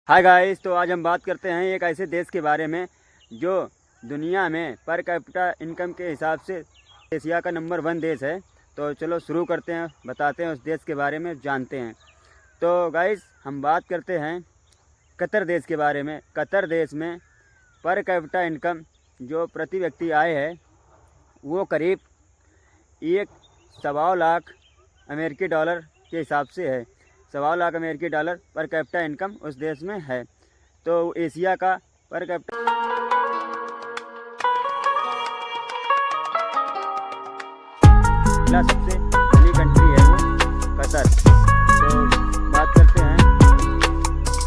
Hi guys, तो आज हम बात करते हैं एक ऐसे देश के बारे में जो दुनिया में पर कैपिटा इनकम के हिसाब से एशिया का नंबर 1 देश है। तो चलो शुरू करते हैं, बताते हैं उस देश के बारे में, जानते हैं। तो गाइस हम बात करते हैं कतर देश के बारे में। कतर देश में पर कैपिटा इनकम जो प्रति व्यक्ति आय है वो करीब 1.25 लाख अमेरिकी डॉलर के हिसाब से है। 1.25 लाख अमेरिकी डॉलर पर कैपिटा इनकम उस देश में है। तो एशिया का पर कैपिटा सबसे बड़ी कंट्री है वो कतर। तो बात करते हैं,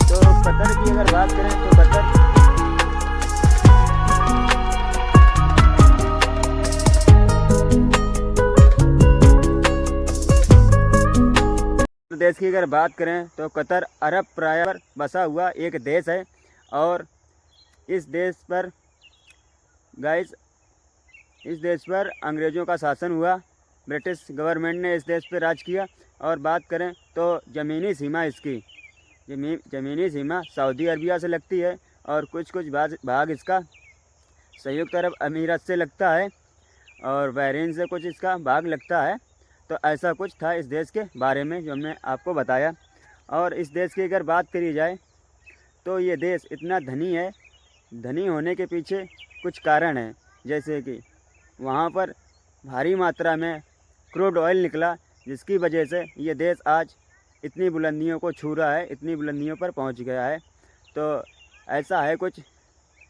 तो कतर की अगर बात करें तो कतर देश की अगर बात करें तो कतर अरब प्रायद्वीप पर बसा हुआ एक देश है। और इस देश पर अंग्रेज़ों का शासन हुआ। ब्रिटिश गवर्नमेंट ने इस देश पर राज किया। और बात करें तो ज़मीनी सीमा इसकी ज़मीनी सीमा सऊदी अरबिया से लगती है और कुछ भाग इसका संयुक्त अरब अमीरात से लगता है और बहरीन से कुछ इसका भाग लगता है। तो ऐसा कुछ था इस देश के बारे में जो हमने आपको बताया। और इस देश की अगर बात करी जाए तो ये देश इतना धनी है। धनी होने के पीछे कुछ कारण हैं, जैसे कि वहाँ पर भारी मात्रा में क्रूड ऑयल निकला, जिसकी वजह से ये देश आज इतनी बुलंदियों को छू रहा है, इतनी बुलंदियों पर पहुँच गया है। तो ऐसा है कुछ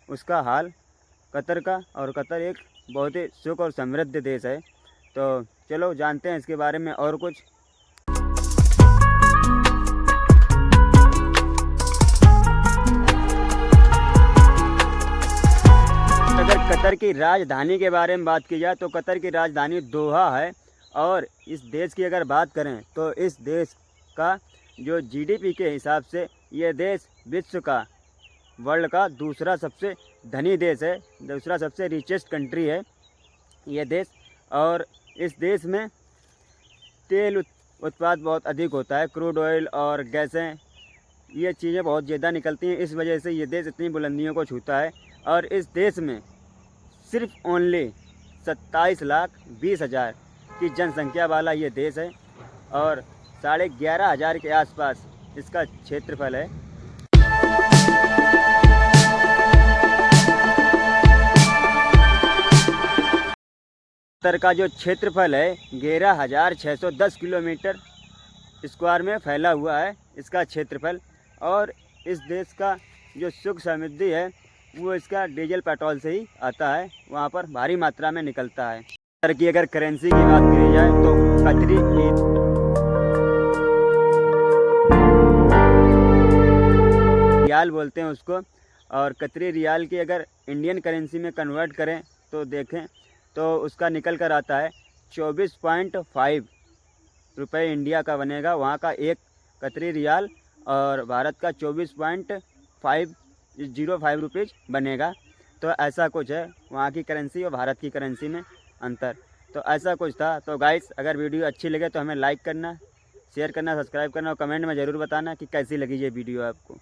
उसका हाल कतर का। और कतर एक बहुत ही सुख और समृद्ध देश है। तो चलो जानते हैं इसके बारे में और कुछ। अगर कतर की राजधानी के बारे में बात की जाए तो कतर की राजधानी दोहा है। और इस देश की अगर बात करें तो इस देश का जो जीडीपी के हिसाब से ये देश विश्व का, वर्ल्ड का दूसरा सबसे धनी देश है, दूसरा सबसे रिचेस्ट कंट्री है ये देश। और इस देश में तेल उत्पाद बहुत अधिक होता है, क्रूड ऑयल और गैसें, ये चीज़ें बहुत ज़्यादा निकलती हैं। इस वजह से ये देश इतनी बुलंदियों को छूता है। और इस देश में सिर्फ ओनली 27,20,000 की जनसंख्या वाला ये देश है और 11,500 के आसपास इसका क्षेत्रफल है। कतर का जो क्षेत्रफल है 11,610 किलोमीटर स्क्वायर में फैला हुआ है इसका क्षेत्रफल। और इस देश का जो सुख समृद्धि है वो इसका डीजल पेट्रोल से ही आता है, वहाँ पर भारी मात्रा में निकलता है। कतर की अगर करेंसी की बात करी जाए तो कतरी रियाल बोलते हैं उसको। और कतरी रियाल की अगर इंडियन करेंसी में कन्वर्ट करें तो देखें तो उसका निकल कर आता है 24.5 रुपये इंडिया का बनेगा वहाँ का एक कतरी रियाल। और भारत का 24.505 रुपीज़ बनेगा। तो ऐसा कुछ है वहाँ की करेंसी और भारत की करेंसी में अंतर। तो ऐसा कुछ था। तो गाइस अगर वीडियो अच्छी लगे तो हमें लाइक करना, शेयर करना, सब्सक्राइब करना और कमेंट में ज़रूर बताना कि कैसी लगी ये वीडियो आपको।